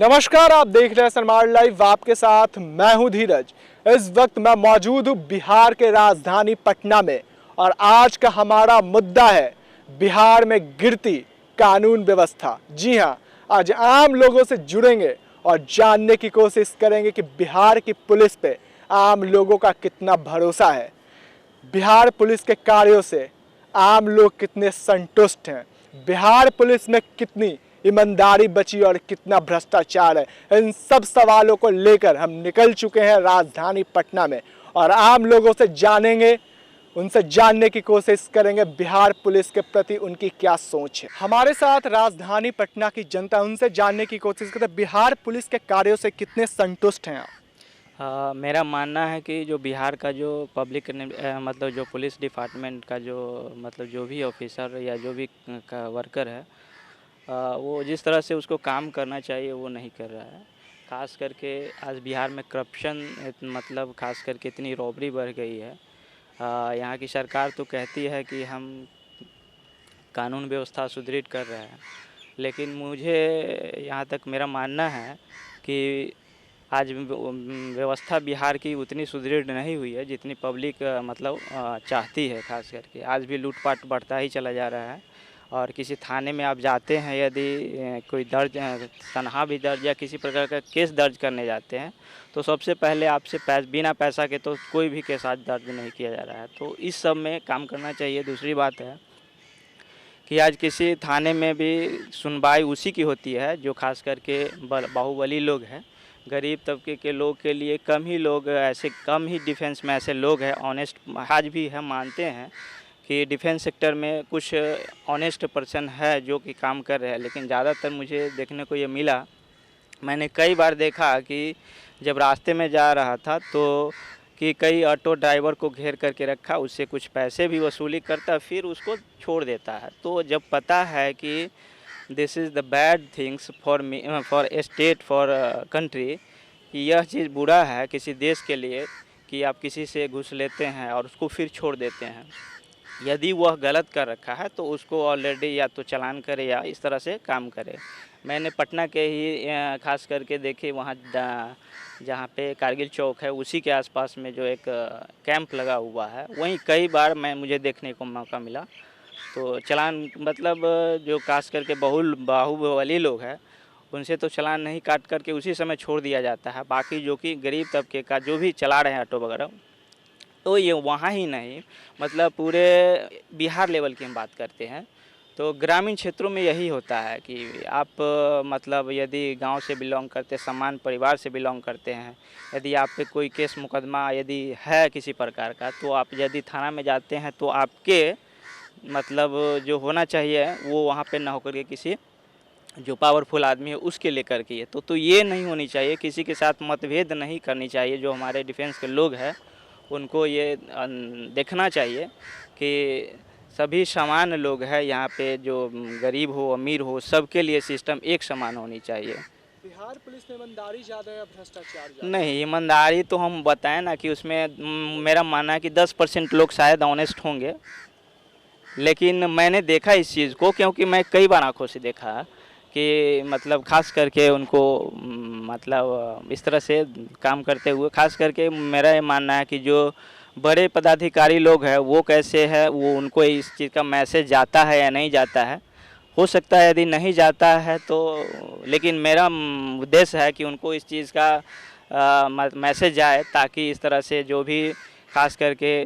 नमस्कार, आप देख रहे हैं सनमार्ग लाइव। आपके साथ मैं हूं धीरज। इस वक्त मैं मौजूद हूं बिहार के राजधानी पटना में और आज का हमारा मुद्दा है बिहार में गिरती कानून व्यवस्था। जी हां, आज आम लोगों से जुड़ेंगे और जानने की कोशिश करेंगे कि बिहार की पुलिस पे आम लोगों का कितना भरोसा है, बिहार पुलिस के कार्यों से आम लोग कितने संतुष्ट हैं, बिहार पुलिस में कितनी ईमानदारी बची और कितना भ्रष्टाचार है। इन सब सवालों को लेकर हम निकल चुके हैं राजधानी पटना में और आम लोगों से जानेंगे, उनसे जानने की कोशिश करेंगे बिहार पुलिस के प्रति उनकी क्या सोच है। हमारे साथ राजधानी पटना की जनता, उनसे जानने की कोशिश करते हैं बिहार पुलिस के कार्यों से कितने संतुष्ट हैं आप। मेरा मानना है कि जो बिहार का जो पब्लिक मतलब जो पुलिस डिपार्टमेंट का जो भी ऑफिसर या जो भी का वर्कर है, वो जिस तरह से उसको काम करना चाहिए वो नहीं कर रहा है। ख़ास करके आज बिहार में करप्शन मतलब ख़ास करके इतनी रॉबरी बढ़ गई है। यहाँ की सरकार तो कहती है कि हम कानून व्यवस्था सुदृढ़ कर रहे हैं, लेकिन मुझे यहाँ तक मेरा मानना है कि आज व्यवस्था बिहार की उतनी सुदृढ़ नहीं हुई है जितनी पब्लिक मतलब चाहती है। खास करके आज भी लूटपाट बढ़ता ही चला जा रहा है और किसी थाने में आप जाते हैं, यदि कोई दर्ज तनहा भी दर्ज या किसी प्रकार का केस दर्ज करने जाते हैं तो सबसे पहले आपसे बिना पैसा के तो कोई भी केस आज दर्ज नहीं किया जा रहा है। तो इस सब में काम करना चाहिए। दूसरी बात है कि आज किसी थाने में भी सुनवाई उसी की होती है जो खास करके बाहुबली लोग हैं। गरीब तबके के लोग के लिए कम ही डिफेंस में ऐसे लोग हैं ऑनेस्ट आज भी है, मानते हैं कि डिफेंस सेक्टर में कुछ ऑनेस्ट पर्सन है जो कि काम कर रहे हैं। लेकिन ज़्यादातर मुझे देखने को ये मिला, मैंने कई बार देखा कि जब रास्ते में जा रहा था तो कि कई ऑटो ड्राइवर को घेर करके रखा, उससे कुछ पैसे भी वसूली करता, फिर उसको छोड़ देता है। तो जब पता है कि this is the bad things for me for state for country, कि यह चीज़ बुरा है किसी देश के लिए कि आप किसी से घूस लेते हैं और उसको फिर छोड़ देते हैं। यदि वह गलत कर रखा है तो उसको ऑलरेडी या तो चालान करे या इस तरह से काम करे। मैंने पटना के ही खास करके देखे, वहाँ जहाँ पे कारगिल चौक है उसी के आसपास में जो एक कैंप लगा हुआ है, वहीं कई बार मुझे देखने को मौका मिला। तो चालान मतलब जो खास करके बाहुबली लोग हैं उनसे तो चालान नहीं काट करके उसी समय छोड़ दिया जाता है। बाकी जो कि गरीब तबके का जो भी चला रहे हैं ऑटो वगैरह, तो ये वहाँ ही नहीं मतलब पूरे बिहार लेवल की हम बात करते हैं तो ग्रामीण क्षेत्रों में यही होता है कि आप मतलब यदि गांव से बिलोंग करते, समान परिवार से बिलोंग करते हैं, यदि आप पे कोई केस मुकदमा यदि है किसी प्रकार का, तो आप यदि थाना में जाते हैं तो आपके मतलब जो होना चाहिए वो वहाँ पे ना होकर के किसी जो पावरफुल आदमी है उसके लेकर के तो ये नहीं होनी चाहिए। किसी के साथ मतभेद नहीं करनी चाहिए। जो हमारे डिफेंस के लोग हैं उनको ये देखना चाहिए कि सभी समान लोग हैं यहाँ पे, जो गरीब हो अमीर हो सबके लिए सिस्टम एक समान होनी चाहिए। बिहार पुलिस में ईमानदारी ज़्यादा है या भ्रष्टाचार ज़्यादा? नहीं, ईमानदारी तो हम बताएं ना कि उसमें मेरा मानना है कि 10% लोग शायद ऑनेस्ट होंगे, लेकिन मैंने देखा इस चीज़ को क्योंकि मैं कई बार आंखों से देखा कि मतलब खास करके उनको मतलब इस तरह से काम करते हुए, खास करके मेरा ये मानना है कि जो बड़े पदाधिकारी लोग हैं वो कैसे है, वो उनको इस चीज़ का मैसेज जाता है या नहीं जाता है। हो सकता है यदि नहीं जाता है तो, लेकिन मेरा उद्देश्य है कि उनको इस चीज़ का मैसेज जाए ताकि इस तरह से जो भी खास करके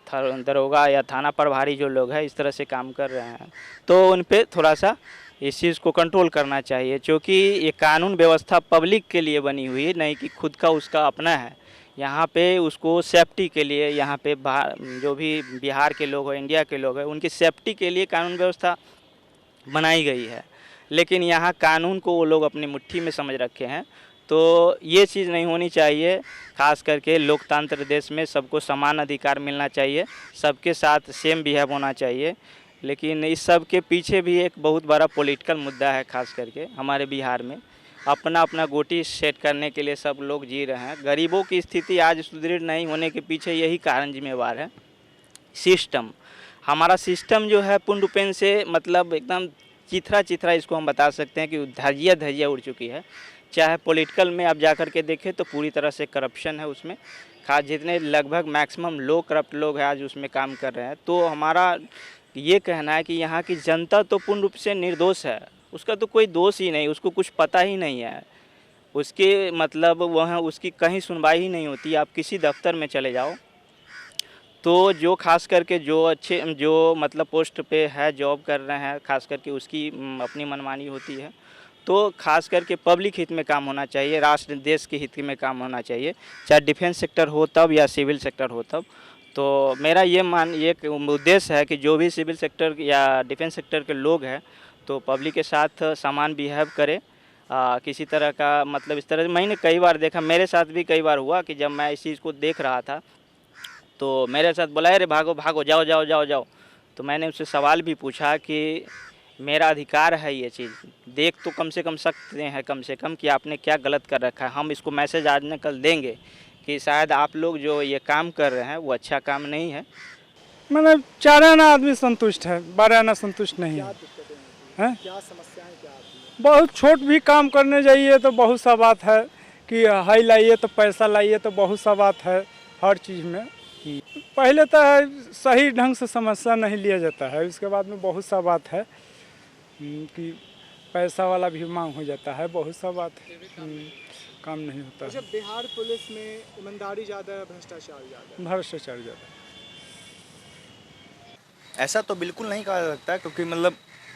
दरोगा या थाना प्रभारी जो लोग हैं इस तरह से काम कर रहे हैं तो उन पे थोड़ा सा इस चीज़ को कंट्रोल करना चाहिए, क्योंकि ये कानून व्यवस्था पब्लिक के लिए बनी हुई है, नहीं कि खुद का उसका अपना है। यहाँ पे उसको सेफ्टी के लिए, यहाँ पे जो भी बिहार के लोग हैं, इंडिया के लोग हैं, उनकी सेफ्टी के लिए कानून व्यवस्था बनाई गई है। लेकिन यहाँ कानून को वो लोग अपनी मुट्ठी में समझ रखे हैं, तो ये चीज़ नहीं होनी चाहिए। खास करके लोकतंत्र देश में सबको समान अधिकार मिलना चाहिए, सबके साथ सेम बिहेव होना चाहिए। लेकिन इस सब के पीछे भी एक बहुत बड़ा पॉलिटिकल मुद्दा है। खास करके हमारे बिहार में अपना अपना गोटी सेट करने के लिए सब लोग जी रहे हैं। गरीबों की स्थिति आज सुदृढ़ नहीं होने के पीछे यही कारण जिम्मेवार है। सिस्टम, हमारा सिस्टम जो है पूर्ण रूपेण से मतलब एकदम चिथरा चिथरा इसको हम बता सकते हैं कि धज्जिया धज्जिया उड़ चुकी है। चाहे पॉलिटिकल में आप जा कर के देखें तो पूरी तरह से करप्शन है उसमें, खास जितने लगभग मैक्सिमम लोग करप्ट लोग हैं आज उसमें काम कर रहे हैं। तो हमारा ये कहना है कि यहाँ की जनता तो पूर्ण रूप से निर्दोष है, उसका तो कोई दोष ही नहीं, उसको कुछ पता ही नहीं है, उसके मतलब वह उसकी कहीं सुनवाई ही नहीं होती। आप किसी दफ्तर में चले जाओ तो जो खास करके जो अच्छे जो मतलब पोस्ट पे है जॉब कर रहे हैं, खास करके उसकी अपनी मनमानी होती है। तो खास करके पब्लिक हित में काम होना चाहिए, राष्ट्र देश के हित में काम होना चाहिए, चाहे डिफेंस सेक्टर हो तब या सिविल सेक्टर हो तब। तो मेरा ये उद्देश्य है कि जो भी सिविल सेक्टर या डिफेंस सेक्टर के लोग हैं तो पब्लिक के साथ समान बिहेव करें। किसी तरह का मतलब इस तरह मैंने कई बार देखा, मेरे साथ भी कई बार हुआ कि जब मैं इस चीज़ को देख रहा था तो मेरे साथ बोला, अरे भागो भागो, जाओ जाओ जाओ जाओ। तो मैंने उससे सवाल भी पूछा कि मेरा अधिकार है ये चीज़, देख तो कम से कम सकते हैं कम से कम कि आपने क्या गलत कर रखा है। हम इसको मैसेज आज न कल देंगे कि शायद आप लोग जो ये काम कर रहे हैं वो अच्छा काम नहीं है। मतलब 4 आना आदमी संतुष्ट है, 12 आना संतुष्ट नहीं है। हैं? क्या समस्याएं क्या आती हैं? बहुत छोट भी काम करने जाइए तो बहुत सा बात है कि हाई लाइए तो पैसा लाइए, तो बहुत सा बात है हर चीज़ में। पहले तो है सही ढंग से समस्या नहीं लिया जाता है, उसके बाद में बहुत सा बात है कि पैसा वाला भी मांग हो जाता है, बहुत सा बात है, काम नहीं होता है। जब बिहार पुलिस में ईमानदारी ज़्यादा है, भ्रष्टाचार ज़्यादा है? भ्रष्टाचार ज़्यादा। ऐसा तो बिल्कुल नहीं कहा जा सकता, क्योंकि मतलब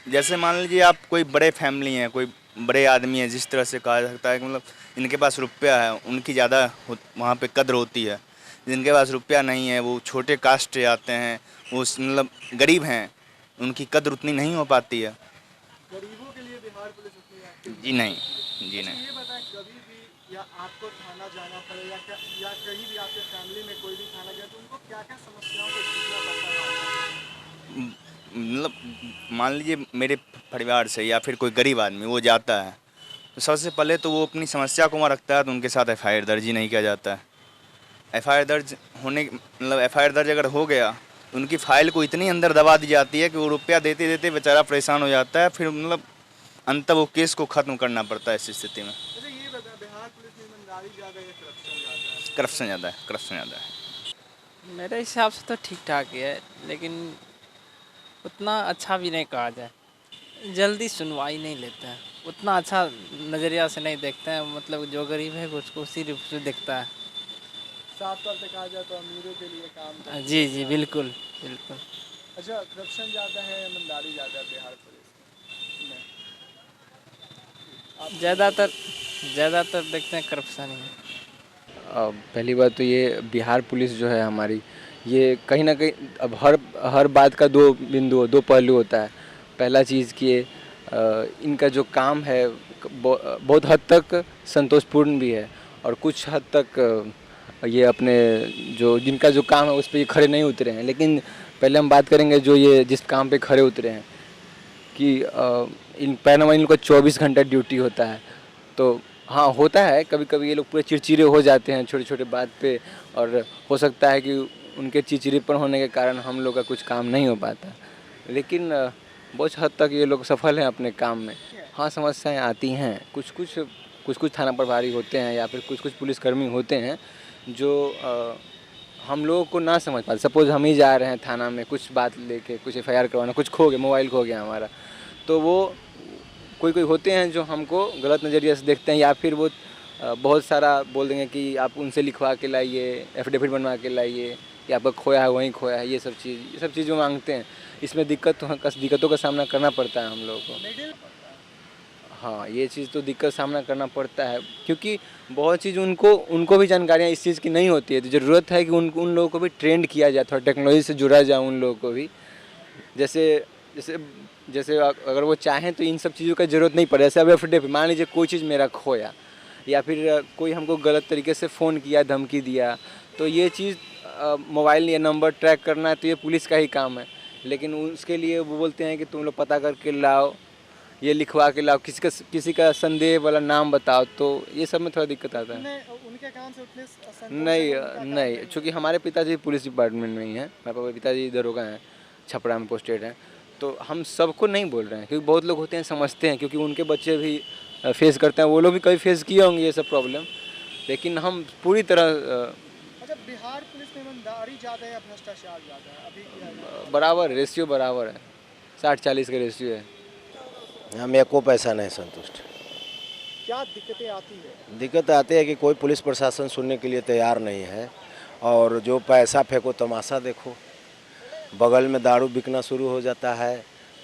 जैसे मान लीजिए आप कोई बड़े फैमिली हैं, कोई बड़े आदमी हैं, जिस तरह से कहा जा सकता है कि मतलब इनके पास रुपया है, उनकी ज़्यादा वहाँ पे कद्र होती है। जिनके पास रुपया नहीं है वो छोटे कास्ट से आते हैं, वो मतलब गरीब हैं, उनकी कद्र उतनी नहीं हो पाती है। गरीबों के लिए बिहार पुलिस उतनी एक्टिव जी नहीं, जी अच्छा, नहीं। ये बताएं कभी भी या आपको थाना जाना पड़े या कहीं भी आपके फैमिली में कोई भी थाना गया तो उनको क्या क्या समस्याओं को झेलना पड़ता है? मतलब मान लीजिए मेरे परिवार से या फिर कोई गरीब आदमी वो जाता है तो सबसे पहले तो वो अपनी समस्या को वहाँ रखता है, तो उनके साथ एफआईआर दर्ज ही नहीं किया जाता है। एफआईआर दर्ज होने मतलब एफआईआर दर्ज अगर हो गया तो उनकी फ़ाइल को इतनी अंदर दबा दी जाती है कि वो रुपया देते देते बेचारा परेशान हो जाता है, फिर मतलब अंत वो केस को ख़त्म करना पड़ता है इस स्थिति में। अच्छा, ये बताएं बिहार पुलिस में ईमानदारी ज़्यादा है या करप्शन ज़्यादा है? करप्शन ज़्यादा है, करप्शन ज़्यादा है। मेरे हिसाब से तो ठीक ठाक ही है, लेकिन उतना अच्छा भी नहीं कहा जाए। जल्दी सुनवाई नहीं लेते हैं, उतना अच्छा नज़रिया से नहीं देखते हैं, मतलब जो गरीब है उसको उसी रूप से देखता है। साफ तौर पे कहा जाए तो अमीरों के लिए काम करते हैं। जी जी बिल्कुल बिल्कुल। अच्छा, करप्शन ज़्यादा है या ईमानदारी ज़्यादा है बिहार पुलिस में? ज़्यादातर देखते हैं करप्शन ही है। पहली बात तो ये बिहार पुलिस जो है हमारी, ये कहीं ना कहीं अब हर बात का दो पहलू होता है। पहला चीज़ कि इनका जो काम है बहुत हद तक संतोषपूर्ण भी है, और कुछ हद तक ये अपने जो जिनका जो काम है उस पर ये खड़े नहीं उतरे हैं। लेकिन पहले हम बात करेंगे जो ये जिस काम पे खड़े उतरे हैं कि इन पैनवा इन लोग का 24 घंटा ड्यूटी होता है। तो हाँ, होता है कभी कभी ये लोग पूरे चिड़चिड़े हो जाते हैं छोटे छोटे बात पे, और हो सकता है कि उनके चिड़चिड़ेपन होने के कारण हम लोग का कुछ काम नहीं हो पाता, लेकिन बहुत हद तक ये लोग सफल हैं अपने काम में। हाँ, समस्याएं आती हैं, कुछ थाना प्रभारी होते हैं या फिर कुछ पुलिसकर्मी होते हैं जो हम लोगों को ना समझ पाते। सपोज़ हम ही जा रहे हैं थाना में कुछ बात लेके, कुछ एफआईआर करवाना, कुछ खो गया, मोबाइल खो गया हमारा, तो वो कोई होते हैं जो हमको गलत नज़रिए से देखते हैं, या फिर वो बहुत सारा बोल देंगे कि आप उनसे लिखवा के लाइए, एफिडेविट बनवा के लाइए, या आपका खोया है वहीं खोया है, ये सब चीज़ जो मांगते हैं। इसमें दिक्कतों का सामना करना पड़ता है हम लोगों को। हाँ, ये चीज़ तो दिक्कत सामना करना पड़ता है, क्योंकि बहुत चीज़ उनको भी जानकारियाँ इस चीज़ की नहीं होती है। तो ज़रूरत है कि उन लोगों को भी ट्रेंड किया जाए, थोड़ा टेक्नोलॉजी से जुड़ा जाए उन लोगों को भी। जैसे अगर वो चाहें तो इन सब चीज़ों का ज़रूरत नहीं पड़े। जैसे अब एफिडेविट, मान लीजिए कोई चीज़ मेरा खोया या फिर कोई हमको गलत तरीके से फ़ोन किया, धमकी दिया, तो ये चीज़ मोबाइल या नंबर ट्रैक करना है तो ये पुलिस का ही काम है। लेकिन उसके लिए वो बोलते हैं कि तुम लोग पता करके लाओ, ये लिखवा के लाओ, किसी का संदेह वाला नाम बताओ, तो ये सब में थोड़ा दिक्कत आता है। उनके काम से उतने नहीं, चूँकि हमारे पिताजी पुलिस डिपार्टमेंट में ही हैं, मेरे पिताजी दरोगा हैं, छपरा में पोस्टेड हैं, तो हम सबको नहीं बोल रहे हैं, क्योंकि बहुत लोग होते हैं समझते हैं, क्योंकि उनके बच्चे भी फेस करते हैं, वो लोग भी कभी फेस किए होंगे ये सब प्रॉब्लम। लेकिन हम पूरी तरह अच्छा, बिहार पुलिस में ईमानदारी ज़्यादा है या भ्रष्टाचार ज़्यादा है? अभी क्या है? बराबर रेशियो बराबर है, 60-40 का रेशियो है। हम एको पैसा नहीं संतुष्ट। क्या दिक्कतें आती है? दिक्कत आती है कि कोई पुलिस प्रशासन सुनने के लिए तैयार नहीं है, और जो पैसा फेंको तमाशा देखो। बगल में दारू बिकना शुरू हो जाता है,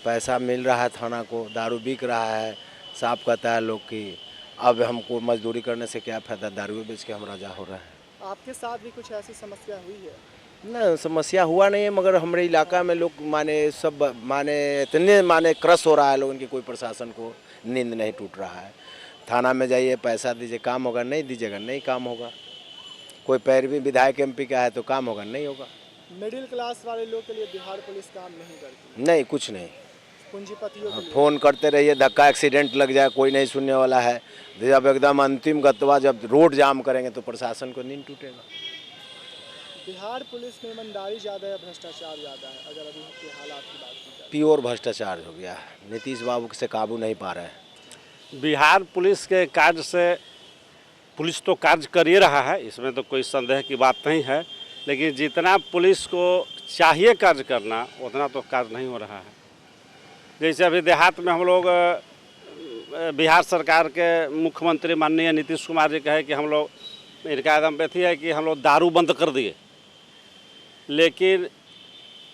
पैसा मिल रहा है थाना को, दारू बिक रहा है, साफ कहता है लोग कि अब हमको मजदूरी करने से क्या फ़ायदा, दारू बेच के हम राजा हो रहे हैं। आपके साथ भी कुछ ऐसी समस्या हुई है? ना, समस्या हुआ नहीं है, मगर हमारे इलाका में लोग इतने क्रश हो रहा है लोगों की, कोई प्रशासन को नींद नहीं टूट रहा है। थाना में जाइए, पैसा दीजिए, काम होगा, नहीं दीजिएगा नहीं काम होगा। कोई पैरवी विधायक MP का है तो काम होगा, नहीं होगा। मिडिल क्लास वाले लोग के लिए बिहार पुलिस काम नहीं करती? नहीं, कुछ नहीं। पूंजीपतियों के लिए? फ़ोन करते रहिए, धक्का एक्सीडेंट लग जाए, कोई नहीं सुनने वाला है। जब एकदम अंतिम गत्वा, जब रोड जाम करेंगे तो प्रशासन को नींद टूटेगा। बिहार पुलिस में ईमानदारी ज़्यादा है, भ्रष्टाचार ज़्यादा है? अगर अभी के हालात की बात की जाए, प्योर भ्रष्टाचार हो गया है। नीतीश बाबू से काबू नहीं पा रहे हैं। बिहार पुलिस के कार्य से, पुलिस तो कार्य कर ही रहा है, इसमें तो कोई संदेह की बात नहीं है, लेकिन जितना पुलिस को चाहिए कार्य करना उतना तो कार्य नहीं हो रहा है। जैसे अभी देहात में हम लोग बिहार सरकार के मुख्यमंत्री माननीय नीतीश कुमार जी कहे कि हम लोग, इनका एकदम व्यथी है कि हम लोग दारू बंद कर दिए, लेकिन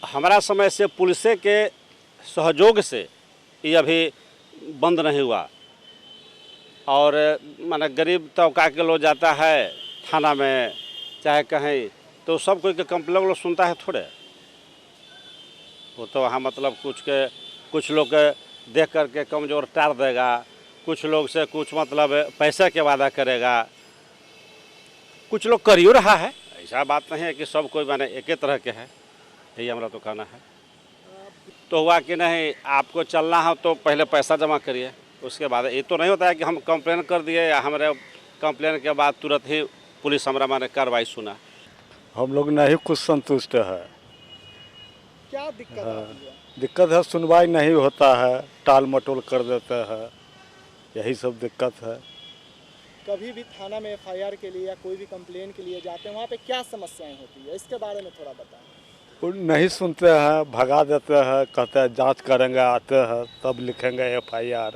हमारा समय से पुलिस के सहयोग से ये अभी बंद नहीं हुआ। और माने गरीब तबका के लोग जाता है थाना में चाहे कहीं, तो सब कोई के कंप्लेन लोग सुनता है थोड़े। वो तो वहाँ मतलब कुछ लोग के देख करके कमज़ोर टार देगा, कुछ लोग से कुछ मतलब पैसे के वादा करेगा, कुछ लोग करियो रहा है। ऐसा बात नहीं है कि सब कोई माने एक ही तरह के है, यही हमारा तो कहना है। तो हुआ कि नहीं, आपको चलना हो तो पहले पैसा जमा करिए, उसके बाद। ये तो नहीं होता है कि हम कंप्लेन कर दिए या हमारे कंप्लेन के बाद तुरंत ही पुलिस हमारा माने कार्रवाई सुना। हम लोग नहीं कुछ संतुष्ट है। क्या दिक्कत आती है? दिक्कत है, सुनवाई नहीं होता है, टाल मटोल कर देते हैं, यही सब दिक्कत है। कभी भी थाना में FIR के लिए या कोई भी कंप्लेन के लिए जाते हैं, वहाँ पे क्या समस्याएं होती है, इसके बारे में थोड़ा बताएं। वो नहीं सुनते हैं, भगा देते हैं, कहते हैं जांच करेंगे, आते हैं तब लिखेंगे FIR,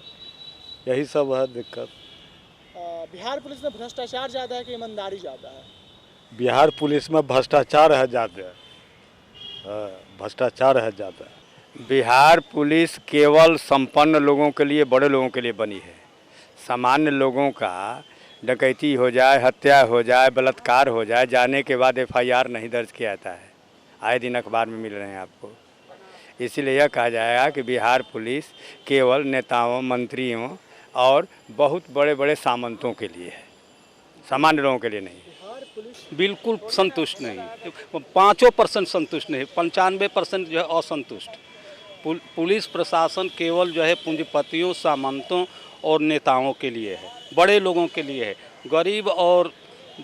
यही सब है दिक्कत। बिहार पुलिस में भ्रष्टाचार ज़्यादा है कि ईमानदारी ज़्यादा है? बिहार पुलिस में भ्रष्टाचार है ज़्यादा, भ्रष्टाचार है ज़्यादा। बिहार पुलिस केवल संपन्न लोगों के लिए, बड़े लोगों के लिए बनी है। सामान्य लोगों का डकैती हो जाए, हत्या हो जाए, बलात्कार हो जाए, जाने के बाद FIR नहीं दर्ज किया जाता है। आए दिन अखबार में मिल रहे हैं आपको। इसीलिए यह कहा जाएगा कि बिहार पुलिस केवल नेताओं, मंत्रियों और बहुत बड़े बड़े सामंतों के लिए है, सामान्य लोगों के लिए नहीं। बिल्कुल संतुष्ट नहीं, 5% संतुष्ट नहीं, 95% जो है असंतुष्ट। पुलिस प्रशासन केवल जो है पूंजीपतियों, सामंतों और नेताओं के लिए है, बड़े लोगों के लिए है। गरीब और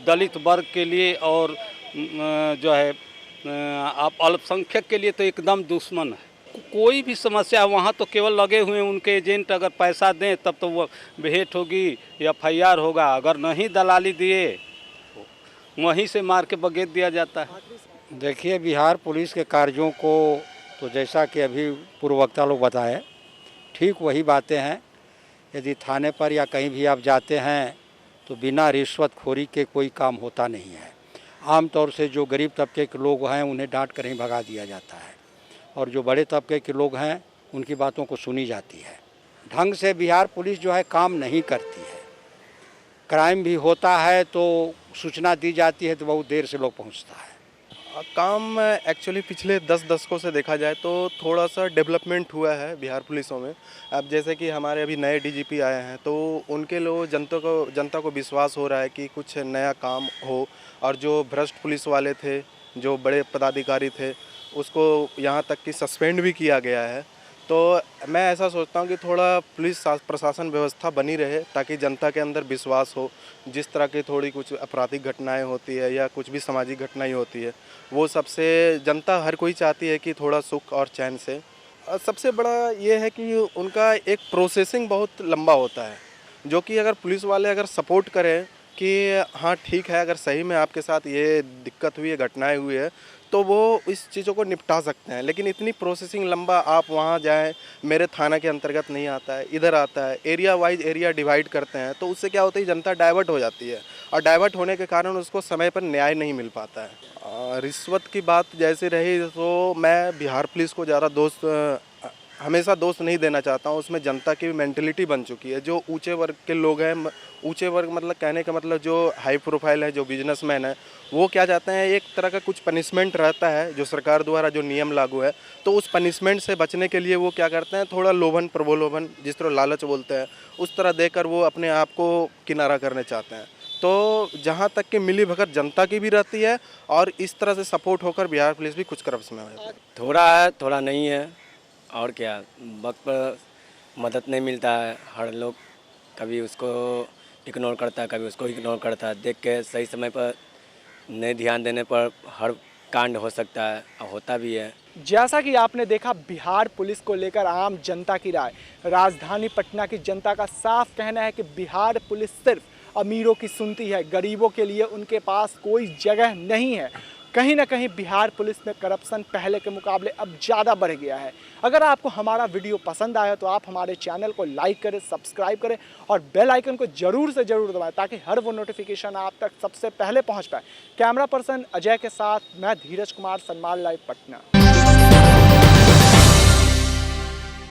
दलित वर्ग के लिए और जो है आप अल्पसंख्यक के लिए तो एकदम दुश्मन है। कोई भी समस्या वहाँ तो केवल लगे हुए हैं उनके एजेंट, अगर पैसा दें तब तो वो भेंट होगी या FIR होगा, अगर नहीं दलाली दिए वहीं से मार के बगेत दिया जाता है। देखिए, बिहार पुलिस के कार्यों को तो जैसा कि अभी पूर्ववक्ता लोग बताए, ठीक वही बातें हैं। यदि थाने पर या कहीं भी आप जाते हैं तो बिना रिश्वतखोरी के कोई काम होता नहीं है। आमतौर से जो गरीब तबके के लोग हैं उन्हें डांट कर ही भगा दिया जाता है, और जो बड़े तबके के लोग हैं उनकी बातों को सुनी जाती है। ढंग से बिहार पुलिस जो है काम नहीं करती है। क्राइम भी होता है तो सूचना दी जाती है तो बहुत देर से लोग पहुंचता है। काम एक्चुअली पिछले 10 दशकों से देखा जाए तो थोड़ा सा डेवलपमेंट हुआ है बिहार पुलिसों में। अब जैसे कि हमारे अभी नए DGP आए हैं तो उनके लोग जनता को विश्वास हो रहा है कि कुछ नया काम हो, और जो भ्रष्ट पुलिस वाले थे, जो बड़े पदाधिकारी थे, उसको यहाँ तक कि सस्पेंड भी किया गया है। तो मैं ऐसा सोचता हूँ कि थोड़ा पुलिस प्रशासन व्यवस्था बनी रहे ताकि जनता के अंदर विश्वास हो। जिस तरह की थोड़ी कुछ आपराधिक घटनाएं होती है या कुछ भी सामाजिक घटनाएं होती है, वो सबसे जनता हर कोई चाहती है कि थोड़ा सुख और चैन से सबसे बड़ा ये है कि उनका एक प्रोसेसिंग बहुत लंबा होता है, जो कि अगर पुलिस वाले अगर सपोर्ट करें कि हाँ ठीक है, अगर सही में आपके साथ ये दिक्कत हुई है, घटनाएं हुई है, तो वो इस चीज़ों को निपटा सकते हैं। लेकिन इतनी प्रोसेसिंग लंबा, आप वहाँ जाएं, मेरे थाना के अंतर्गत नहीं आता है, इधर आता है, एरिया वाइज एरिया डिवाइड करते हैं, तो उससे क्या होता है, जनता डाइवर्ट हो जाती है और डाइवर्ट होने के कारण उसको समय पर न्याय नहीं मिल पाता है। रिश्वत की बात जैसे रही, तो मैं बिहार पुलिस को ज़्यादा हमेशा दोस्त नहीं देना चाहता हूँ। उसमें जनता की भी मेंटलिटी बन चुकी है। जो ऊंचे वर्ग के लोग हैं, ऊंचे वर्ग मतलब कहने का मतलब जो हाई प्रोफाइल है, जो बिजनेसमैन है, वो क्या चाहते हैं, एक तरह का कुछ पनिशमेंट रहता है जो सरकार द्वारा जो नियम लागू है, तो उस पनिशमेंट से बचने के लिए वो क्या करते हैं, थोड़ा लोभन प्रलोभन, जिस तरह लालच बोलते हैं, उस तरह देकर वो अपने आप को किनारा करने चाहते हैं। तो जहाँ तक कि मिली भगत जनता की भी रहती है और इस तरह से सपोर्ट होकर बिहार पुलिस भी कुछ करप्शन में हो जाती है। थोड़ा है, थोड़ा नहीं है, और क्या, वक्त पर मदद नहीं मिलता है। हर लोग कभी उसको इग्नोर करता है, कभी उसको इग्नोर करता है। देख के सही समय पर नहीं ध्यान देने पर हर कांड हो सकता है और होता भी है। जैसा कि आपने देखा बिहार पुलिस को लेकर आम जनता की राय, राजधानी पटना की जनता का साफ कहना है कि बिहार पुलिस सिर्फ अमीरों की सुनती है, गरीबों के लिए उनके पास कोई जगह नहीं है। कहीं ना कहीं बिहार पुलिस में करप्शन पहले के मुकाबले अब ज़्यादा बढ़ गया है। अगर आपको हमारा वीडियो पसंद आया तो आप हमारे चैनल को लाइक करें, सब्सक्राइब करें और बेल आइकन को ज़रूर से ज़रूर दबाएं, ताकि हर वो नोटिफिकेशन आप तक सबसे पहले पहुंच पाए। कैमरा पर्सन अजय के साथ मैं धीरज कुमार, सनमाल लाइव पटना।